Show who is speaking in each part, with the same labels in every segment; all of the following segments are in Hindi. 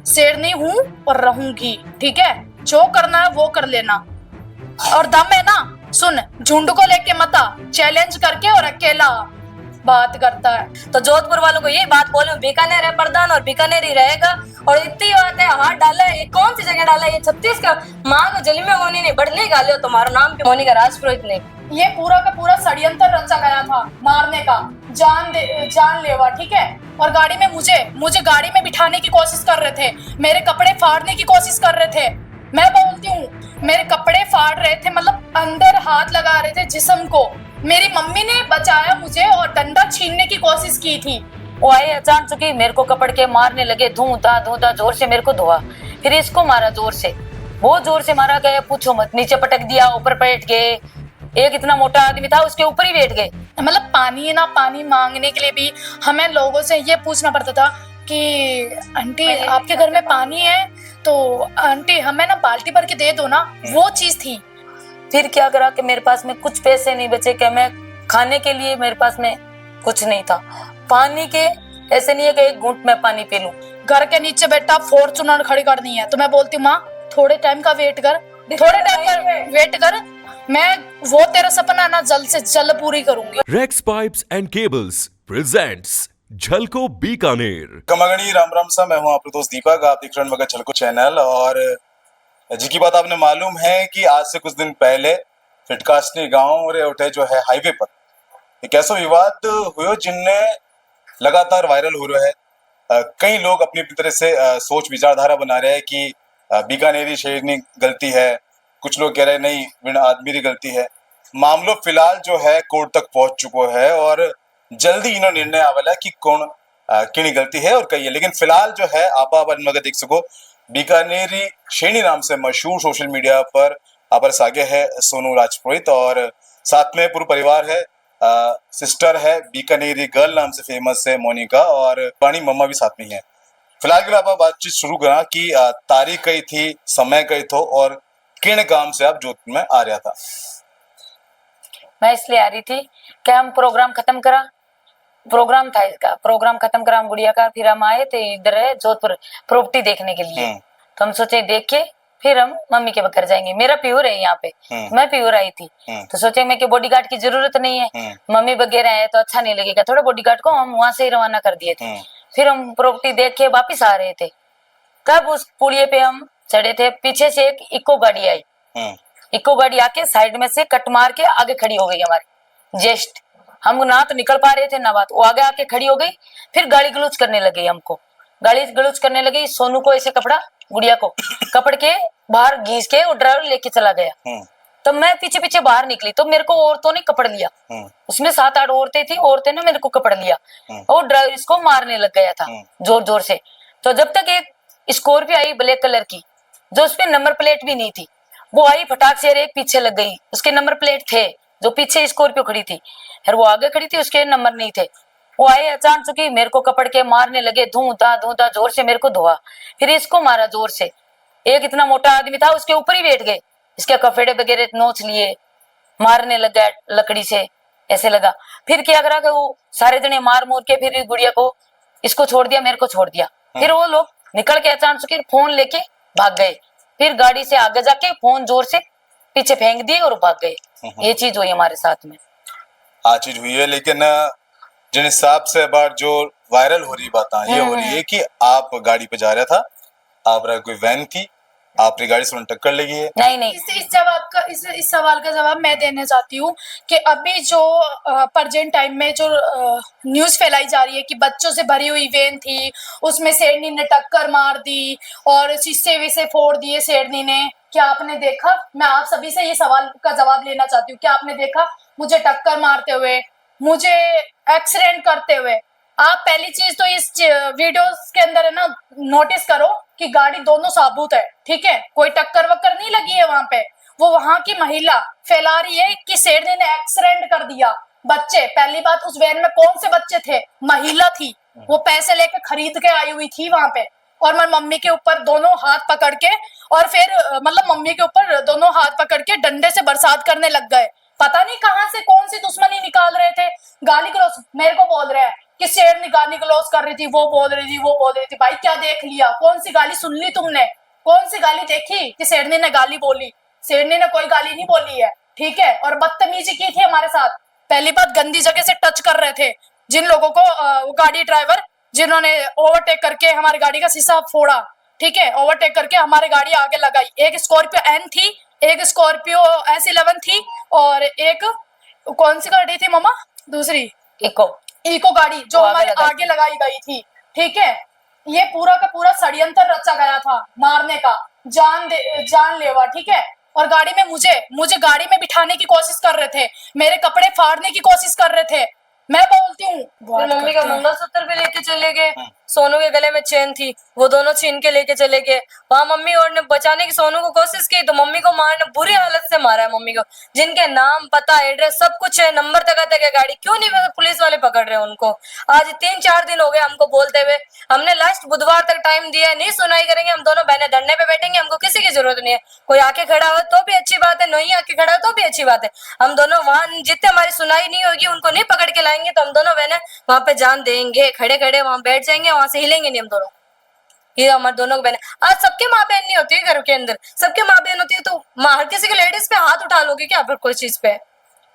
Speaker 1: शेरनी हूँ और रहूंगी, ठीक है। जो करना है वो कर लेना, और दम है ना, सुन, झुंड को लेके मत आ, चैलेंज करके और अकेला बात करता है।
Speaker 2: तो जोधपुर वालों को ये बात बोलो, बीकानेर है प्रधान और बीकानेर ही रहेगा। और इतनी बात है, हाथ डाला है, ये कौन सी जगह डाला है, ये छत्तीस का माँ को जली में मोनी ने बढ़ने का लियो, तुम्हारा नाम भी मोनी का राजपुरोहित ने।
Speaker 1: ये पूरा का पूरा षड्यंत्र रचा गया था मारने का, जानलेवा, ठीक है। और गाड़ी में मुझे गाड़ी में बिठाने की कोशिश कर रहे थे, मेरे कपड़े फाड़ने की कोशिश कर रहे थे। मैं बोलती हूँ, मेरे कपड़े फाड़ रहे थे, मतलब अंदर हाथ लगा रहे थे जिस्म को। मेरी मम्मी ने बचाया मुझे और डंडा छीनने की कोशिश की थी।
Speaker 2: वो आए अचानक चुकी, मेरे को कपड़ के मारने लगे, धूता जोर से मेरे को धोआ, फिर इसको मारा जोर से, बहुत जोर से मारा गया, पूछो मत। नीचे पटक दिया, ऊपर बैठ गए, एक इतना मोटा आदमी था उसके ऊपर ही बैठ गए।
Speaker 1: मतलब पानी है ना, पानी मांगने के लिए भी हमें लोगों से ये पूछना पड़ता था कि आंटी आपके घर में पानी है तो आंटी हमें ना बाल्टी भर के दे दो ना, वो चीज थी।
Speaker 2: फिर क्या करा कि मेरे पास में कुछ पैसे नहीं बचे, कि मैं खाने के लिए मेरे पास में कुछ नहीं था, पानी के ऐसे नहीं है कि एक घूंट में पानी पी लूं।
Speaker 1: घर के नीचे बेटा फॉर्च्यूनर खड़ी करनी है तो मैं बोलती हूँ माँ थोड़े टाइम का वेट कर, थोड़े टाइम का वेट कर, मैं वो तेरा सपना ना जल्द से जल्द पूरी करूंगी।
Speaker 3: Rex pipes and cables presents Jhalko Bikaner.
Speaker 4: कमगणी राम राम सा, मैं हूँ आपका दोस्त दीपक, आप देख रहे हैं मगर झलको चैनल। और जी की बात आपने मालूम है कि आज से कुछ दिन पहले फिटकासनी गांव रे उठे जो है हाईवे पर एक ऐसा विवाद हुआ जिनने लगातार वायरल हो रहा है। कई लोग अपनी अपनी तरह से सोच विचारधारा बना रहे हैं कि बीकानेरी शेरनी गलती है, कुछ लोग कह रहे हैं नहीं बिन आदमी की गलती है। मामलो फिलहाल जो है कोर्ट तक पहुंच चुको है और जल्दी इन्होंने निर्णय आवाला है कि कौन किनी गलती है और कही है। लेकिन फिलहाल जो है आप मगर देख सको बीकानेरी शेरनी नाम से मशहूर सोशल मीडिया पर आप सागे है सोनू राजपुरोहित और साथ में पूरा परिवार है। सिस्टर है बीकानेरी गर्ल नाम से फेमस है मोनिका और पानी मम्मा भी साथ में है। फिलहाल के लिए आप बातचीत शुरू करा कि तारीख कही थी, समय कही थो और किन काम से आप जोधपुर में आ रहा था।
Speaker 2: मैं इसलिए आ रही थी कि हम प्रोग्राम खत्म करा, प्रोग्राम था इसका, प्रोग्राम खत्म करा हम गुड़िया का, फिर हम आए थे इधर है जोधपुर प्रॉपर्टी देखने के लिए। तो हम सोचे देख के फिर हम मम्मी के घर जाएंगे, मेरा प्योर है यहाँ पे, मैं प्योर आई थी। तो सोचे मैं कि बॉडीगार्ड की जरूरत नहीं है, मम्मी वगैरह है तो अच्छा नहीं लगेगा, थोड़ा बॉडीगार्ड को हम वहां से ही रवाना कर दिए थे। फिर हम प्रॉपर्टी देख के वापिस आ रहे थे, तब उस पुलिये पे हम चढ़े थे, पीछे से एक इको गाड़ी आई, इको गाड़ी आके साइड में से कट मार के आगे खड़ी हो गई हमारी जस्ट। हम ना तो निकल पा रहे थे ना बात, वो आगे आके खड़ी हो गई, फिर गाली गलौज करने लगी, हमको गाली गलौज करने लगी। सोनू को ऐसे कपड़ा, गुड़िया को कपड़ के बाहर घींच के वो ड्राइवर लेके चला गया। तो मैं पीछे पीछे बाहर निकली तो मेरे को औरतों ने कपड़ लिया, उसमें 7-8 औरतें थी, औरतें ने मेरे को कपड़ लिया और ड्राइवर इसको मारने लग गया था जोर जोर से। तो जब तक एक स्कॉर्पियो आई ब्लैक कलर की, जो उसपे नंबर प्लेट भी नहीं थी, वो आई फटाक से एक पीछे लग गई, उसके नंबर प्लेट थे, जो पीछे स्कॉर्पियो खड़ी थी और वो आगे खड़ी थी, उसके नंबर नहीं थे। वो आए अचानक चुकी, मेरे को कपड़ के मारने लगे, धूता जोर से मेरे को धोआ, फिर इसको मारा जोर से। एक इतना मोटा आदमी था उसके ऊपर ही बैठ गए, इसके कफेड़े वगैरह नोच लिए, मारने लग गया लकड़ी से, ऐसे लगा। फिर क्या करा कि वो सारे जने मार मोर के फिर गुड़िया को, इसको छोड़ दिया, मेरे को छोड़ दिया। फिर वो लोग निकल के अचानक चुकी फोन लेके भाग गए, फिर गाड़ी से आगे जाके फोन जोर से पीछे फेंक दिए और भाग गए। ये चीज हुई हमारे साथ में,
Speaker 4: आ चीज हुई है। लेकिन जिन हिसाब से बार जो वायरल हो रही बात ये हो रही है कि आप गाड़ी पे जा रहा था, आप कोई वैन थी, आपकी गाड़ी से टक्कर लगी है।
Speaker 2: नहीं
Speaker 1: इस सवाल का जवाब मैं देना चाहती हूँ कि अभी जो प्रेजेंट टाइम में जो न्यूज फैलाई जा रही है कि बच्चों से भरी हुई वैन थी, उसमें शेरनी ने टक्कर मार दी और शीशे विशे फोड़ दिए शेरनी ने, क्या आपने देखा? मैं आप सभी से ये सवाल का जवाब लेना चाहती हूँ, क्या आपने देखा मुझे टक्कर मारते हुए, मुझे एक्सीडेंट करते हुए? आप पहली चीज तो इस वीडियो के अंदर है ना नोटिस करो कि गाड़ी दोनों साबुत है, ठीक है, कोई टक्कर वक्कर नहीं लगी है वहां पे। वो वहां की महिला फैला रही है कि शेरनी ने एक्सीडेंट कर दिया। बच्चे, पहली बात उस वैन में कौन से बच्चे थे? महिला थी, वो पैसे लेके खरीद के आई हुई थी वहां पे, और मैं मम्मी के ऊपर दोनों हाथ पकड़ के, और फिर मतलब मम्मी के ऊपर दोनों हाथ पकड़ के डंडे से बरसात करने लग गए। पता नहीं कहां से कौन सी दुश्मनी निकाल रहे थे, गाली गलौज मेरे को बोल रहे हैं, कि शेरनी गाली गलौज कर रही थी, वो बोल रही थी, वो बोल रही थी। भाई क्या देख लिया? कौन सी गाली सुन ली तुमने? कौन सी गाली देखी कि शेरनी ने गाली बोली? शेरनी ने कोई गाली नहीं बोली है, ठीक है। और बदतमीजी की थी हमारे साथ। पहली बात, गंदी जगह से टच कर रहे थे जिन लोगों को, वो गाड़ी ड्राइवर जिन्होंने ओवरटेक करके हमारी गाड़ी का शीशा फोड़ा, ठीक है। ओवरटेक करके हमारी गाड़ी आगे लगाई। एक स्कॉर्पियो एन थी, एक स्कॉर्पियो S11 थी, और एक कौन सी गाड़ी थी मामा? दूसरी इको गाड़ी जो हमारे आगे लगाई गई थी, ठीक है। ये पूरा का पूरा षड्यंत्र रचा गया था मारने का, जानलेवा, ठीक है। और गाड़ी में मुझे गाड़ी में बिठाने की कोशिश कर रहे थे, मेरे कपड़े फाड़ने की कोशिश कर रहे थे। मैं बोलती हूँ,
Speaker 5: फिर मम्मी का मंगलसूत्र भी लेके चले गए, सोनू के गले में चेन थी, वो दोनों छीन के लेके चले गए। वहां मम्मी और ने बचाने की सोनू को कोशिश की तो मम्मी को मार ने बुरी हालत से मारा है। मम्मी को जिनके नाम, पता, एड्रेस सब कुछ है, नंबर तक आता है, गाड़ी क्यों नहीं पुलिस वाले पकड़ रहे हैं उनको? आज 3-4 दिन हो गए हमको बोलते हुए। हमने लास्ट बुधवार तक टाइम दिया है, नहीं सुनाई करेंगे, हम दोनों बहनें धरने पे बैठेंगे, हमको किसी की जरूरत नहीं है। कोई आके खड़ा हो तो भी अच्छी बात है, नहीं आके खड़ा हो तो भी अच्छी बात है। हम दोनों वहां जितने हमारी सुनाई नहीं होगी उनको नहीं पकड़ के लाएंगे तो हम दोनों बहनें वहां पे जान देंगे, खड़े खड़े वहां बैठ जाएंगे, वहां से हिलेंगे नहीं हम दोनों। ये हमारे दोनों बहन, आज सबके माँ बहन नहीं होती है घर के अंदर, सबके माँ बहन होती है तो हर किसी के लेडीज पे हाथ उठा लोगे क्या फिर कोई चीज पे?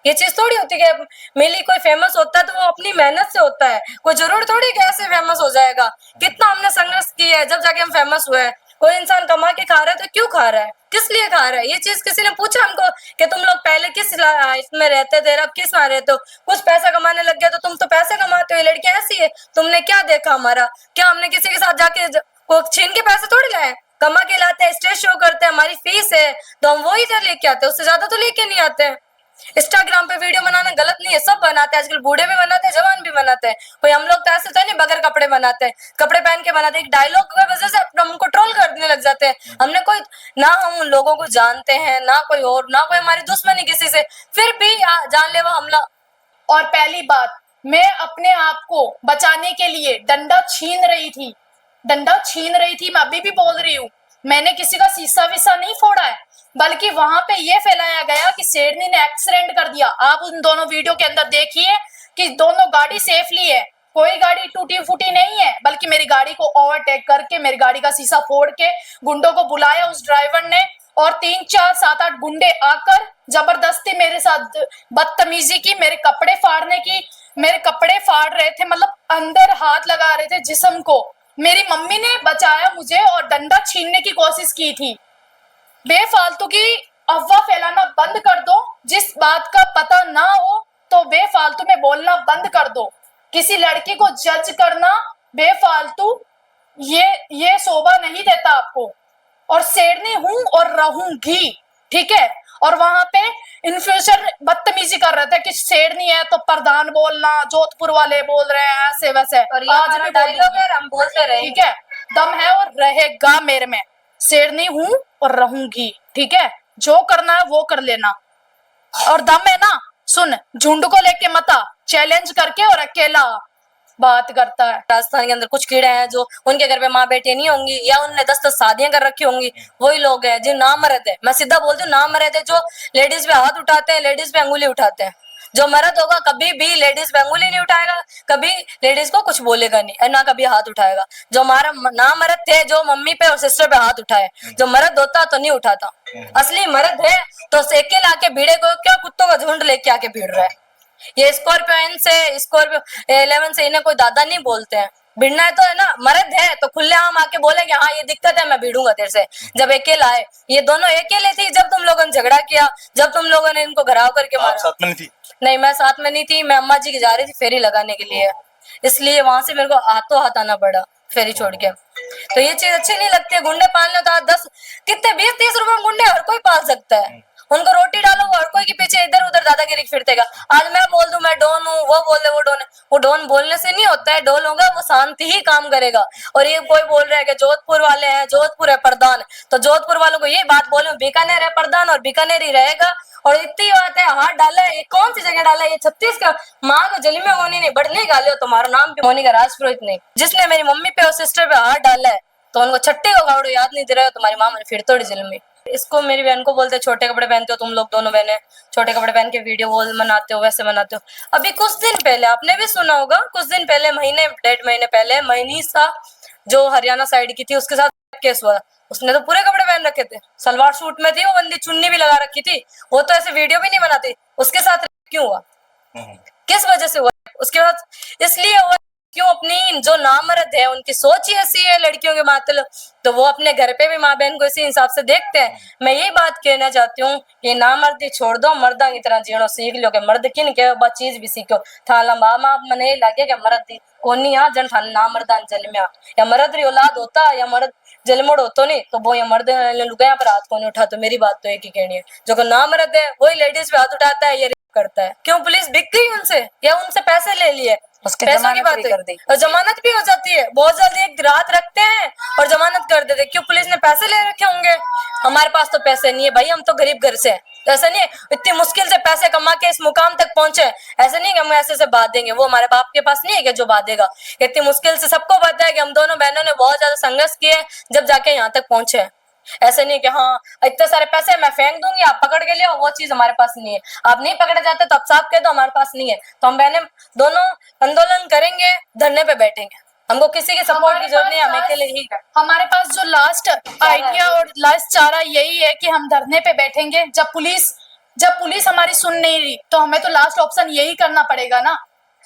Speaker 5: ये चीज थोड़ी होती है कि मिली कोई फेमस होता है तो वो अपनी मेहनत से होता है, कोई जरूर थोड़ी कि ऐसे फेमस हो जाएगा। कितना हमने संघर्ष किया है जब जाके हम फेमस हुए। कोई इंसान कमा के खा रहा है तो क्यों खा रहा है, किस लिए खा रहा है? ये चीज किसी ने पूछा हमको कि तुम लोग पहले किस इसमें रहते थे, अब किस में रहते हो? कुछ पैसा कमाने लग गया तो तुम तो पैसे कमाते हो, ये लड़की ऐसी है। तुमने क्या देखा हमारा? क्या हमने किसी के साथ जाके छीन के पैसे थोड़ी लाए? कमा के लाते हैं, स्टेज शो करते हैं, हमारी फीस है तो हम वही इधर लेके आते हैं, उससे ज्यादा तो लेके नहीं आते हैं। इंस्टाग्राम पे वीडियो बनाना गलत नहीं है, सब बनाते हैं, आजकल बूढ़े भी बनाते हैं, जवान भी बनाते हैं। कोई हम लोग तो ऐसे तो नहीं बगैर कपड़े बनाते हैं, कपड़े पहन के बनाते हैं। एक डायलॉग की वजह से हमको ट्रोल करने लग जाते हैं। हमने कोई ना, हम उन लोगों को जानते हैं ना कोई और, ना कोई हमारी दुश्मनी किसी से, फिर भी जानलेवा हमला।
Speaker 1: और पहली बात, मैं अपने आप को बचाने के लिए डंडा छीन रही थी, मैं अभी भी बोल रही हूँ। मैंने किसी का शीशा विशा नहीं फोड़ा है, बल्कि वहां पे ये फैलाया गया कि शेरनी ने एक्सीडेंट कर दिया। आप उन दोनों वीडियो के अंदर देखिए कि दोनों गाड़ी सेफली है, कोई गाड़ी टूटी फूटी नहीं है, बल्कि मेरी गाड़ी को ओवरटेक करके मेरी गाड़ी का शीशा फोड़ के गुंडों को बुलाया उस ड्राइवर ने, और 3, 4, 7, 8 गुंडे आकर जबरदस्ती मेरे साथ बदतमीजी की, मेरे कपड़े फाड़ने की। मेरे कपड़े फाड़ रहे थे, मतलब अंदर हाथ लगा रहे थे जिस्म को। मेरी मम्मी ने बचाया मुझे और डंडा छीनने की कोशिश की थी। बेफालतू की अफवाह फैलाना बंद कर दो। जिस बात का पता ना हो तो बेफालतू में बोलना बंद कर दो। किसी लड़की को जज करना बेफालतू, ये शोभा नहीं देता आपको। और शेरनी हूं और रहूंगी, ठीक है। और वहां पे इन्फ्लुएंसर बदतमीजी कर रहे थे कि शेरनी है तो प्रधान बोलना, जोधपुर वाले बोल रहे हैं ऐसे वैसे।
Speaker 5: और आज भी डायलॉग है, हम बोलते रहे,
Speaker 1: ठीक है। दम है और रहेगा मेरे में। शेरनी हूं और रहूंगी, ठीक है। जो करना है वो कर लेना, और दम है ना, सुन, झुंड को लेके मता, चैलेंज करके और अकेला बात करता है।
Speaker 5: राजस्थान के अंदर कुछ कीड़े हैं जो उनके घर पे माँ बेटी नहीं होंगी, या उनने 10-10 शादियां कर रखी होंगी, वही लोग हैं जो नामर्द है। मैं सीधा बोलती हूँ, नामर्द है, जो लेडीज पे हाथ उठाते हैं, लेडीज पे अंगुली उठाते हैं। जो मर्द होगा कभी भी लेडीज पे अंगुली नहीं उठाएगा, कभी लेडीज को कुछ बोलेगा नहीं, ना कभी हाथ उठाएगा। जो हमारा नामर्द थे जो मम्मी पे और सिस्टर पे हाथ उठाए, जो मर्द होता तो नहीं उठाता। असली मर्द है तो अकेले आके भीड़े को, क्या कुत्तों का झुंड लेके आके भीड़ रहा है। ये स्कॉर्पियो 11 से इन्हें कोई दादा नहीं बोलते हैं। भिड़ना है तो है ना, मर्द है तो खुलेआम आके बोलेंगे हाँ ये दिक्कत है, मैं भिड़ूंगा तेरे से। जब अकेला है, ये दोनों अकेले थी जब तुम लोगों ने झगड़ा किया, जब तुम लोगों ने इनको घराव करके मारा।
Speaker 4: साथ में नहीं थी?
Speaker 5: नहीं, मैं साथ में नहीं थी, मैं अम्मा जी की जा रही थी फेरी लगाने के लिए, इसलिए वहां से मेरे को हाथों हाथ आना पड़ा फेरी छोड़ के। तो ये चीज अच्छी नहीं लगती है। गुंडे पालने तो 10 कितने 20-30 रुपए में गुंडे हर कोई पाल सकता है। उनको रोटी डालो, हर कोई के पीछे इधर उधर दादागिरी फिरतेगा। आज मैं बोल दूं मैं डॉन हूँ, वो बोल दे वो डॉन है। वो डॉन बोलने से नहीं होता है, डॉन होगा वो शांति ही काम करेगा। और ये कोई बोल रहा है कि जोधपुर वाले हैं, जोधपुर है प्रधान, तो जोधपुर वालों को ये बात बोले बीकानेर है प्रधान और बीकानेर ही रहेगा। और इतनी बात है, हाथ डाला है, कौन सी जगह डाला है? ये 36 का माँ को जली में मोनी नहीं बढ़ने गाले हो, तुम्हारा नाम भी मोनी का राजपुरोहित नहीं। जिसने मेरी मम्मी पे और सिस्टर पे हाथ डाला है तो उनको छट्टे को गावड़ो याद नहीं दे रहे हो, तुम्हारी माँ मैंने फिर तोड़ी जेल में। इसको मेरी बहन को बोलते छोटे कपड़े पहनते हो तुम लोग दोनों बहनें, छोटे कपड़े पहन के वीडियो वॉल बनाते हो, वैसे बनाते हो। अभी कुछ दिन पहले आपने भी सुना होगा, कुछ दिन पहले, महीने 1.5 महीने पहले मनीषा जो हरियाणा साइड की थी उसके साथ केस हुआ। उसने तो पूरे कपड़े पहन रखे थे, सलवार सूट में थी वो बंदी, चुन्नी भी लगा रखी थी। वो तो ऐसे वीडियो भी नहीं बनाती। उसके साथ क्यों हुआ, किस वजह से हुआ? उसके बाद इसलिए हुआ क्यों, अपनी जो नामर्द है उनकी सोच ही ऐसी है लड़कियों के मतलब, तो वो अपने घर पे भी माँ बहन को इसी हिसाब से देखते हैं। मैं यही बात कहना चाहती हूँ, ये नामर्दी छोड़ दो, मर्दा की तरह जीणो सीख लो। के मर्द किन के बा चीज भी सीखो थाला मामा मने लगे के मर्द कोनी आ जन थान नामर्दान जन्मया, या मर्द री औलाद होता या मर्द जलमोड़ होतो नहीं तो वो ये मर्द लुगाया पर हाथ कौन उठा। तो मेरी बात तो एक ही कहनी है, जो को नामर्द है वही लेडीज पे हाथ उठाता है, ये रेप करता है। क्यों पुलिस बिक गई उनसे, या उनसे पैसे ले लिए?
Speaker 2: उसकी
Speaker 5: पैसों की
Speaker 2: जमानत
Speaker 5: बात
Speaker 2: भी
Speaker 5: है
Speaker 2: कर दी।
Speaker 5: और जमानत भी हो जाती है बहुत जल्दी, एक रात रखते हैं और जमानत कर देते। क्यों? पुलिस ने पैसे ले रखे होंगे। हमारे पास तो पैसे नहीं है भाई, हम तो गरीब घर से हैं। तो ऐसा नहीं है, इतनी मुश्किल से पैसे कमा के इस मुकाम तक पहुंचे, ऐसे नहीं कि हम ऐसे से बात देंगे। वो हमारे बाप के पास नहीं है कि जो बात देगा। इतनी मुश्किल से सबको पता है कि हम दोनों बहनों ने बहुत ज्यादा संघर्ष किए हैं, जब जाके यहाँ तक पहुंचे हैं। ऐसे नहीं कि हाँ इतने सारे पैसे मैं फेंक दूंगी आप पकड़ के लियो, वो चीज हमारे पास नहीं है। आप नहीं पकड़े जाते तो आप साफ कह दो हमारे पास नहीं है, तो हम बहने दोनों आंदोलन करेंगे, धरने पे बैठेंगे। हमको किसी के सपोर्ट की जरूरत नहीं है, हम अकेले ही है।
Speaker 1: हमारे पास जो लास्ट आइडिया और लास्ट चारा यही है कि हम धरने पे बैठेंगे। जब पुलिस हमारी सुन नहीं रही तो हमें तो लास्ट ऑप्शन यही करना पड़ेगा ना।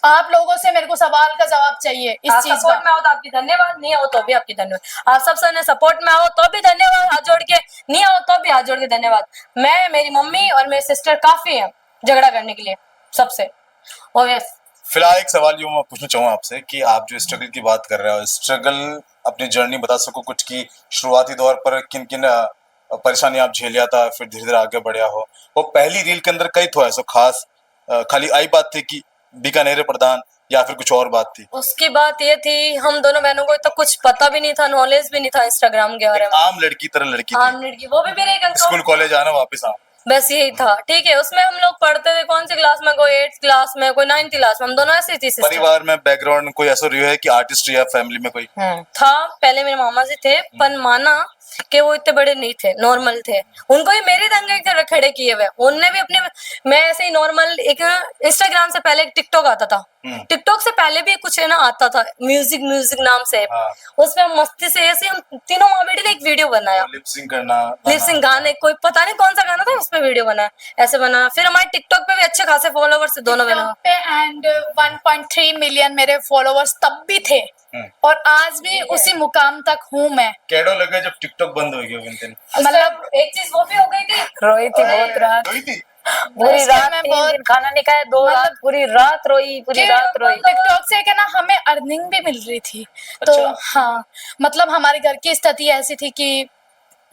Speaker 1: आप लोगों से मेरे को सवाल का जवाब चाहिए इस
Speaker 5: आप
Speaker 1: चीज
Speaker 5: सपोर्ट
Speaker 1: का।
Speaker 5: में आओ तो आपकी धन्यवाद, नहीं आओ तो भी आपकी धन्यवाद। आप सब ने सपोर्ट में आओ तो भी धन्यवाद, हाथ जोड़ के, नहीं आओ तो भी हाथ जोड़ के धन्यवाद। मैं, मेरी मम्मी और मेरी सिस्टर काफी है झगड़ा करने के लिए सबसे। और
Speaker 4: फिलहाल एक सवाल जो मैं पूछना चाहूँ आपसे कि आप जो स्ट्रगल की बात कर रहे हो, स्ट्रगल अपनी जर्नी बता सको कुछ की शुरुआती दौर पर किन किन परेशानी आप झेलिया था, फिर धीरे धीरे आगे बढ़िया हो। वो पहली रील के अंदर कई तो ऐसा खास खाली आई बात थी कि बीकानेर प्रधान, या फिर कुछ और बात थी?
Speaker 5: उसकी बात ये थी, हम दोनों बहनों को तो कुछ पता भी नहीं था, नॉलेज भी नहीं था इंस्टाग्राम के बारे
Speaker 4: एक
Speaker 5: में।
Speaker 4: आम लड़की तरह लड़की
Speaker 5: आम
Speaker 4: थी,
Speaker 5: लड़की, वो भी मेरे एक
Speaker 4: स्कूल कॉलेज आना वापस आ।
Speaker 5: बस यही था। ठीक है, उसमें हम लोग पढ़ते थे कौन सी क्लास में, कोई 8th क्लास में, कोई 9th क्लास में, हम दोनों ऐसे ही थी सिस्टर।
Speaker 4: परिवार में बैकग्राउंड कोई ऐसा रही है कि आर्टिस्ट या फैमिली में कोई?
Speaker 5: था, पहले मेरे मामा जी थे, पर माना कि वो इतने बड़े नहीं थे, नॉर्मल थे। उनको ही मेरे दंगे के खड़े किए हुए, उनने भी अपने, मैं ऐसे ही नॉर्मल, एक इंस्टाग्राम से पहले एक टिकटॉक आता था, टिकटॉक से पहले भी कुछ है ना आता था, म्यूजिक नाम से।
Speaker 4: हाँ।
Speaker 5: उसमें हम मस्ती से ऐसे हम तीनों माँ बेटे ने एक वीडियो बनाया,
Speaker 4: लिपसिंग करना,
Speaker 5: लिपसिंग गाने, कोई पता नहीं कौन सा गाना था, उस पे वीडियो बनाया, ऐसे बना। फिर हमारे टिकटॉक पे भी अच्छे खासे फॉलोवर्स थे दोनों बहनों
Speaker 1: पे एंड 1.3 मिलियन मेरे फॉलोवर्स तब भी थे और आज भी उसी मुकाम तक हूँ मैं।
Speaker 4: केडो लगे जब टिकटॉक बंद हो गया उस दिन?
Speaker 5: मतलब एक चीज वो भी हो गई थी,
Speaker 2: रोई थी बहुत रात,
Speaker 4: रोई थी?
Speaker 2: पूरी
Speaker 1: उसके
Speaker 2: रात,
Speaker 1: मैं
Speaker 2: 3
Speaker 1: बहुत-
Speaker 2: दिन खाना नहीं खाया, 2 रात पूरी रात रोई, पूरी रात रोई।
Speaker 1: टिकटॉक से क्या ना हमें अर्निंग भी मिल रही थी। तो
Speaker 4: अच्छा।
Speaker 1: हाँ, मतलब हमारे घर की स्थिति ऐसी थी कि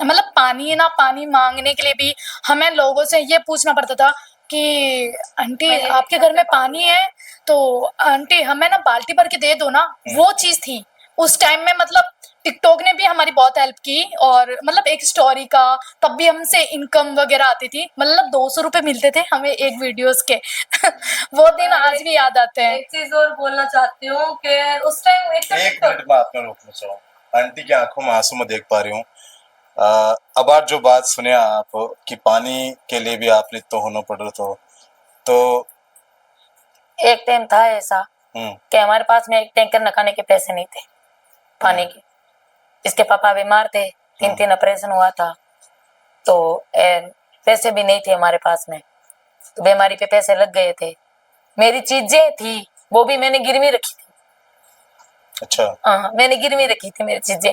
Speaker 1: मतलब पानी मांगने के लिए भी हमें लोगों से ये पूछना पड़ता था कि आंटी आपके घर में पानी है तो आंटी हमें ना बाल्टी भर के दे दो ना। वो चीज थी उस टाइम में। मतलब टिकटॉक ने भी हमारी बहुत हेल्प की और मतलब एक स्टोरी का तब भी हमसे इनकम वगैरह आती थी। मतलब 200 रुपए मिलते थे हमें एक वीडियोस के। वो दिन आज भी याद आते हैं।
Speaker 5: एक चीज और बोलना चाहती हूँ कि उस टाइम
Speaker 4: एक मिनट में आपने रोकना चाहूँ, आंटी की आंखों में आंसू मैं देख पा रही हूँ। अब आज जो बात सुने आप कि पानी के लिए भी आपने तो होना पड़ रहा तो
Speaker 2: एक टाइम था ऐसा कि हमारे पास में एक टैंकर नकाने के पैसे नहीं थे पानी के। इसके पापा बीमार थे, 3 ऑपरेशन हुआ था, तो पैसे भी नहीं थे हमारे पास में, तो बीमारी पे पैसे लग गए थे। मेरी चीजें थी वो भी मैंने गिरवी रखी थी।
Speaker 4: अच्छा।
Speaker 2: हाँ, मैंने गिरवी रखी थी मेरी चीजें।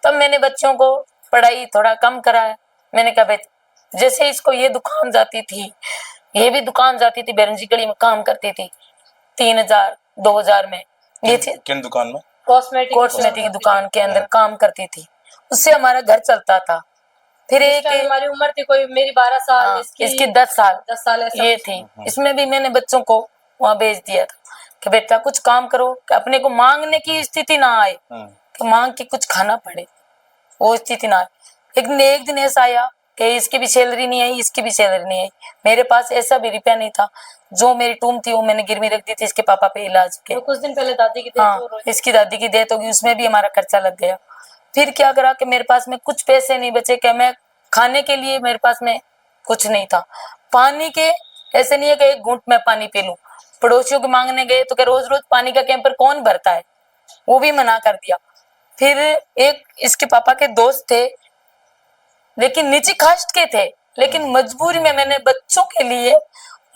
Speaker 2: तब मैंने बच्चों को पढ़ाई थोड़ा कम कराया। मैंने कहा भाई, जैसे इसको ये दुकान जाती थी, ये भी दुकान जाती थी, बेरंजी गली में काम करती थी 3000 2000 में। ये
Speaker 4: किन दुकान में?
Speaker 2: कॉस्मेटिक की दुकान के अंदर काम करती थी, उससे हमारा घर चलता था। फिर एक
Speaker 5: हमारी उम्र थी कोई, मेरी 12 साल,
Speaker 2: हाँ, इसकी 10 साल
Speaker 5: 10 साल ऐसा
Speaker 2: ये थी। इसमें भी मैंने बच्चों को वहां भेज दिया था कि बेटा कुछ काम करो, कि अपने को मांगने की स्थिति ना आए, कि मांग के कुछ खाना पड़े, वो स्थिति ना आए। लेकिन एक दिन ऐसा आया कि इसकी भी सैलरी नहीं आई, इसकी भी सैलरी नहीं आई। मेरे पास ऐसा भी रुपया नहीं था। जो मेरी टूम थी वो मैंने गिरवी रख दी थी इसके पापा पे इलाज के।
Speaker 5: तो कुछ दिन पहले दादी की
Speaker 2: हाँ, इसकी दादी की डेथ होगी, उसमें भी हमारा खर्चा लग गया। फिर क्या करा कि मेरे पास में कुछ पैसे नहीं बचे कि मैं खाने के लिए मेरे पास में कुछ नहीं था। पानी के ऐसे नहीं है कि एक घूंट में पानी पी लूं। पड़ोसियों के मांगने गए तो क्या रोज रोज पानी का कैंपर कौन भरता है, वो भी मना कर दिया। फिर एक इसके पापा के दोस्त थे, लेकिन नीची कास्ट के थे, लेकिन मजबूरी में मैंने बच्चों के लिए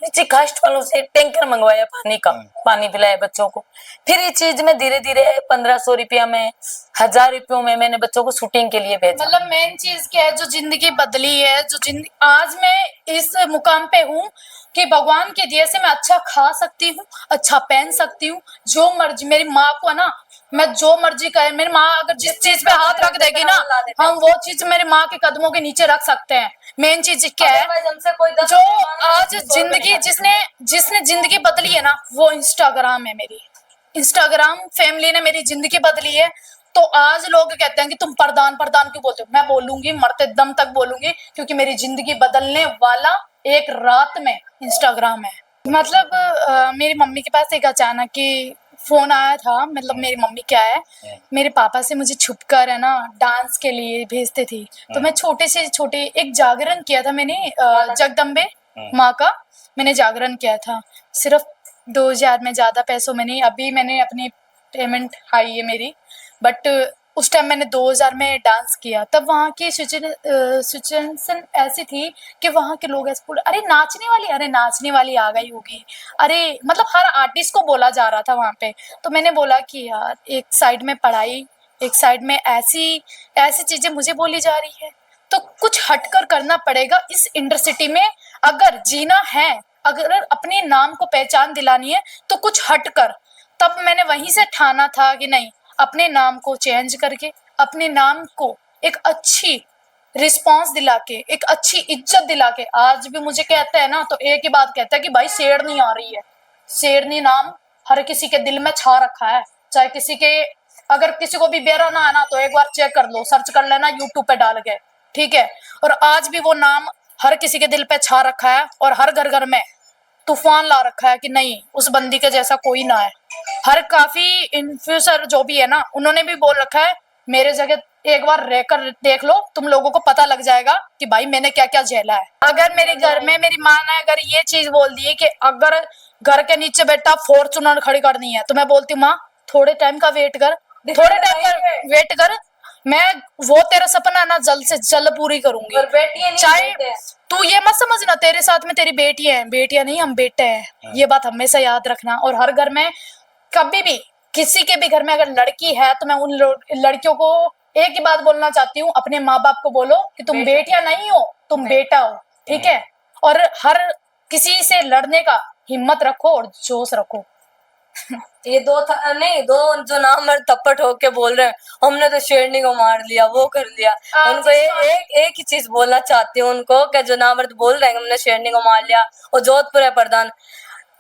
Speaker 2: नीची कास्ट वालों से टैंकर मंगवाया पानी का, पानी पिलाया बच्चों को। फिर ये चीज में धीरे धीरे 1500 रुपया में, 1000 रुपयों में मैंने बच्चों को शूटिंग के लिए भेजा।
Speaker 1: मतलब मेन चीज क्या है जो जिंदगी बदली है, जो जिंदगी आज मैं इस मुकाम पे हूँ कि भगवान के दिए से मैं अच्छा खा सकती हूँ, अच्छा पहन सकती हूँ, जो मर्जी। मेरी माँ को ना मैं जो मर्जी करे, मेरी माँ अगर जिस चीज पे हाथ रख देगी ना, हम वो चीज मेरी माँ के कदमों के नीचे रख सकते हैं। मेन चीज क्या है,
Speaker 5: हमसे कोई
Speaker 1: जो आज जिंदगी जिसने जिंदगी बदली है ना, वो इंस्टाग्राम है। मेरी इंस्टाग्राम फैमिली ने मेरी जिंदगी बदली है। तो आज लोग कहते हैं कि तुम प्रधान क्यों बोलते हो, मैं बोलूंगी, मरते दम तक बोलूंगी, क्योंकि मेरी जिंदगी बदलने वाला एक रात में इंस्टाग्राम है। मतलब मेरी मम्मी के पास एक अचानक ही फोन आया था। मतलब मेरी मम्मी क्या है, मेरे पापा से मुझे छुपकर है ना डांस के लिए भेजते थी। तो मैं छोटे से छोटे एक जागरण किया था मैंने, जगदम्बे माँ का मैंने जागरण किया था, सिर्फ 2000 में। ज्यादा पैसों में नहीं, अभी मैंने अपनी पेमेंट हाई है मेरी, बट उस टाइम मैंने 2000 में डांस किया। तब वहाँ की सिचुएशन ऐसी थी कि वहाँ के लोग ऐसे बोले, अरे नाचने वाली आ गई होगी, अरे मतलब हर आर्टिस्ट को बोला जा रहा था वहाँ पे। तो मैंने बोला कि यार एक साइड में पढ़ाई, एक साइड में ऐसी चीजें मुझे बोली जा रही है, तो कुछ हटकर करना पड़ेगा इस इंडस्ट्री में। अगर जीना है, अगर अपने नाम को पहचान दिलानी है, तो कुछ हटकर। तब मैंने वहीं से ठाना था कि नहीं, अपने नाम को चेंज करके, अपने नाम को एक अच्छी रिस्पांस दिला के, एक अच्छी इज्जत दिला के। आज भी मुझे कहते हैं ना, तो एक ही बात कहता है कि भाई शेरनी आ रही है। शेरनी नाम हर किसी के दिल में छा रखा है। चाहे किसी के, अगर किसी को भी बेरा ना आना तो एक बार चेक कर लो, सर्च कर लेना यूट्यूब पे डाल के, ठीक है। और आज भी वो नाम हर किसी के दिल पे छा रखा है, और हर घर घर में तूफान ला रखा है कि नहीं, उस बंदी के जैसा कोई ना है। हर काफी इन्फ्लुएंसर जो भी है ना, उन्होंने भी बोल रखा है मेरे जगह एक बार रहकर देख लो, तुम लोगों को पता लग जाएगा कि भाई मैंने क्या क्या झेला है। अगर मेरे घर में मेरी माँ ने अगर ये चीज बोल दी है कि अगर घर के नीचे बेटा फॉर्च्यूनर खड़ी करनी है, तो मैं बोलती हूँ माँ थोड़े टाइम का वेट कर, थोड़े टाइम का वेट कर, मैं वो तेरा सपना ना जल्द से जल्द पूरी करूंगी। चाहे तू ये मत समझना तेरे साथ में तेरी बेटी है, बेटियां नहीं हम बेटे हैं, ये बात हमेशा याद रखना। और हर घर में कभी भी किसी के भी घर में अगर लड़की है, तो मैं उन लड़कियों को एक ही बात बोलना चाहती हूँ, अपने माँ बाप को बोलो कि तुम बेटियां नहीं हो, तुम बेटा हो, ठीक है। और हर किसी से लड़ने का हिम्मत रखो और जोश रखो।
Speaker 5: ये दो जो नाम मर्द थप्पड़ ठोक के बोल रहे हैं, हमने तो शेरनी को मार लिया, वो कर लिया। उनको एक ही चीज बोलना चाहती हूँ उनको, कि जो नाम मर्द बोल रहे हैं हमने शेरनी को मार लिया, और जोधपुर है प्रधान,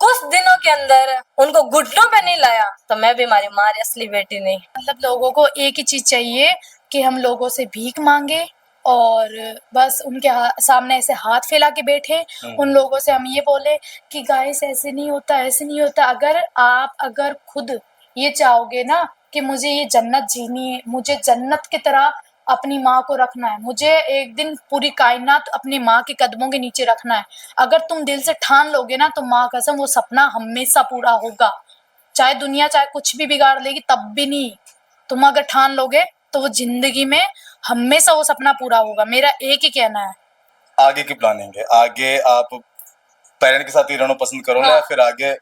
Speaker 5: कुछ दिनों के अंदर उनको घुटनों पे नहीं लाया तो मैं भी हमारी असली बेटी नहीं।
Speaker 1: मतलब लोगों को एक ही चीज चाहिए कि हम लोगों से भीख मांगे और बस उनके सामने ऐसे हाथ फैला के बैठे। उन लोगों से हम ये बोले कि गाइस ऐसे नहीं होता, ऐसे नहीं होता। अगर खुद ये चाहोगे ना कि मुझे ये जन्नत जीनी है, मुझे जन्नत की तरह अपनी माँ को रखना है, मुझे एक दिन पूरी कायनात अपनी माँ के कदमों के नीचे रखना है, अगर तुम दिल से ठान लोगे ना, तो माँ कसम वो सपना हमेशा पूरा होगा। चाहे दुनिया चाहे कुछ भी बिगाड़ लेगी, तब भी नहीं। तुम अगर ठान लोगे तो वो जिंदगी में हमेशा वो सपना पूरा होगा। मेरा एक ही कहना है।
Speaker 4: आगे की प्लानिंग है, आगे आप पेरेंट के साथ ही रहना पसंद करोगे या फिर आगे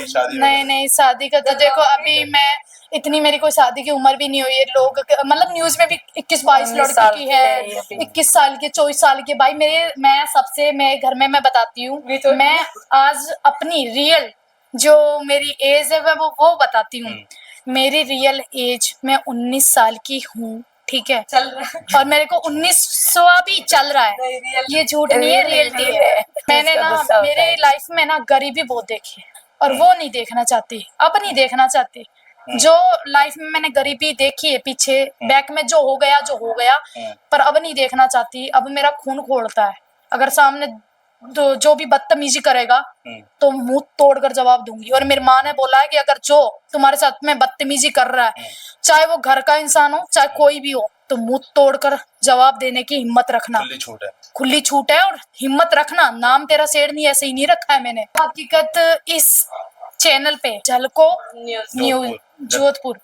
Speaker 4: शादी?
Speaker 1: नहीं, शादी का तो देखो अभी मैं इतनी, मेरी कोई शादी की उम्र भी नहीं हुई है। लोग मतलब न्यूज में भी 21-22 लड़कों की है, 21 साल के, 24 साल के। भाई मैं घर में मैं बताती हूँ, मैं आज अपनी रियल जो मेरी एज है वो बताती हूँ। मेरी रियल एज मैं 19 साल की हूँ, ठीक है,
Speaker 5: चल रहा है।
Speaker 1: और मेरे को 19वां भी चल रहा है, ये झूठ नहीं है, रियलिटी है। मैंने ना मेरे लाइफ में ना गरीबी बहुत देखी है, और वो नहीं देखना चाहती, अब नहीं देखना चाहती। जो लाइफ में मैंने गरीबी देखी है पीछे बैक में, जो हो गया, पर अब नहीं देखना चाहती। अब मेरा खून खोलता है, अगर सामने जो भी बदतमीजी करेगा तो मुंह तोड़कर जवाब दूंगी। और मेरी माँ ने बोला है कि अगर जो तुम्हारे साथ में बदतमीजी कर रहा है, चाहे वो घर का इंसान हो चाहे कोई भी हो, तो मुंह तोड़कर जवाब देने की हिम्मत रखना।
Speaker 4: खुली छूट है।
Speaker 1: खुली छूट है और हिम्मत रखना। नाम तेरा शेरनी ऐसे ही नहीं रखा है मैंने। हकीकत इस चैनल पे झलको न्यूज जोधपुर।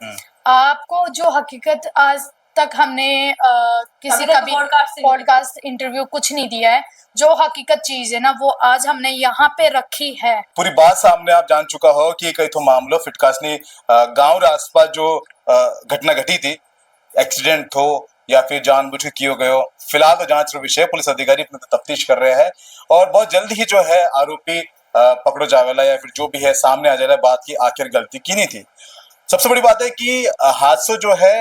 Speaker 1: आपको जो हकीकत आज तक हमने किसी का भी पॉडकास्ट इंटरव्यू कुछ नहीं दिया है, जो हकीकत चीज है ना वो आज हमने यहाँ पे रखी है।
Speaker 4: पूरी बात सामने आप जान चुका हो कि कई तो मामलों फिटकासनी गांव के आसपास जो घटना घटी थी, एक्सीडेंट हो या फिर जानबूझ के किए गए हो, फिलहाल तो जांच का विषय, पुलिस अधिकारी अपनी तफ्तीश कर रहे हैं और बहुत जल्द ही जो है आरोपी पकड़ो जावेला या फिर जो भी है सामने आ जा रहा है बात की आखिर गलती की नहीं थी। सबसे बड़ी बात है कि हादसों जो है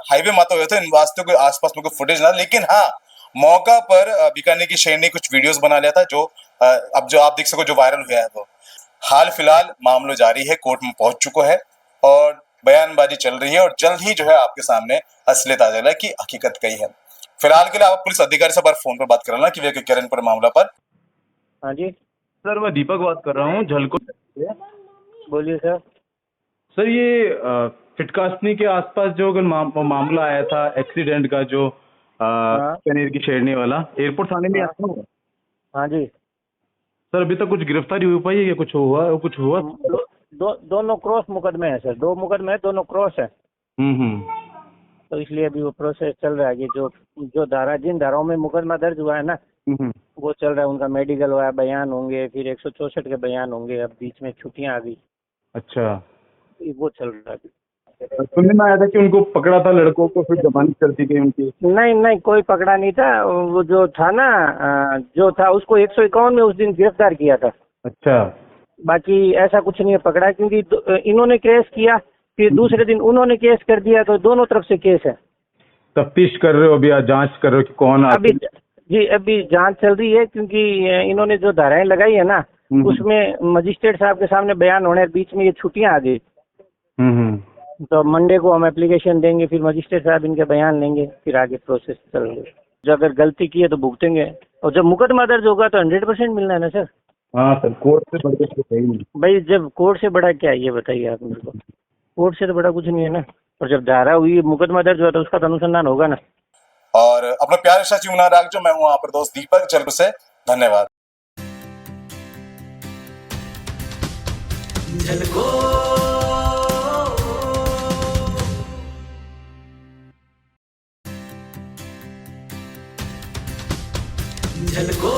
Speaker 4: हाईवे मत हुए थे, इन वास्तव के आसपास में कोई फुटेज ना, लेकिन हाँ मौका पर बीकानेर की शेर ने कुछ वीडियोस बना लिया था जो अब जो आप देख सको जो वायरल हुआ है। वो हाल फिलहाल मामला जारी है, कोर्ट में पहुंच चुका है और बयानबाजी चल रही है और जल्द ही जो है आपके सामने असलियत आ जाएगा कि हकीकत कही है। फिलहाल के लिए आप पुलिस अधिकारी से फोन पर बात कर लेना कि वे क्या पर मामला पर।
Speaker 6: हाँ जी
Speaker 7: सर, मैं दीपक बात कर रहा हूँ झलको से।
Speaker 6: बोलिए सर।
Speaker 7: सर, ये फिटकासनी के आसपास जो मामला आया था एक्सीडेंट का, जो बीकानेर की शेरनी वाला, एयरपोर्ट थाने में आता हूँ।
Speaker 6: हाँ जी
Speaker 7: सर, अभी तक कुछ गिरफ्तारी हो पाई है या कुछ हुआ?
Speaker 6: दोनों क्रॉस मुकदमे हैं सर, 2 मुकदमे हैं, दोनों क्रॉस है। तो इसलिए अभी वो प्रोसेस चल रहा है कि जो धारा जिन धाराओं में मुकदमा दर्ज हुआ है ना वो चल रहा है, उनका मेडिकल हुआ है, बयान होंगे, फिर 164 के बयान होंगे। अब बीच में छुट्टियां आ गई।
Speaker 7: अच्छा,
Speaker 6: वो चल रहा है।
Speaker 7: सुनने में आया था कि उनको पकड़ा था लड़कों को, फिर जमानत कर दी गई उनकी।
Speaker 6: नहीं कोई पकड़ा नहीं था। वो जो था ना जो था उसको 151 में उस दिन गिरफ्तार किया था।
Speaker 7: अच्छा,
Speaker 6: बाकी ऐसा कुछ नहीं है पकड़ा, क्योंकि इन्होंने केस किया फिर दूसरे दिन उन्होंने केस कर दिया, तो दोनों तरफ से केस है।
Speaker 7: तफ्तीश कर रहे हो अभी, जांच कर रहे हो कि कौन?
Speaker 6: अभी जांच चल रही है, क्योंकि इन्होंने जो धाराएं लगाई है ना उसमें मजिस्ट्रेट साहब के सामने बयान होने, बीच में ये छुट्टियां आ गई। तो मंडे को हम एप्लीकेशन देंगे, फिर मजिस्ट्रेट साहब इनके बयान लेंगे, फिर आगे प्रोसेस चलेंगे। जो अगर गलती की है तो भुगतेंगे, और जब मुकदमा दर्ज होगा तो 100% मिलना है ना सर।
Speaker 7: हाँ सर, कोर्ट से बढ़ के सही नहीं
Speaker 6: भाई। जब कोर्ट से बड़ा क्या है ये बताइए आप मेरे को? कोर्ट से तो बड़ा कुछ नहीं है ना। और जब धारा हुई, मुकदमा दर्ज हुआ तो उसका तो अनुसंधान होगा ना।
Speaker 4: और अपना प्यार सचिव बना रख जो। मैं हूँ आप दोस्त दीपक चल से। धन्यवाद।
Speaker 8: झलको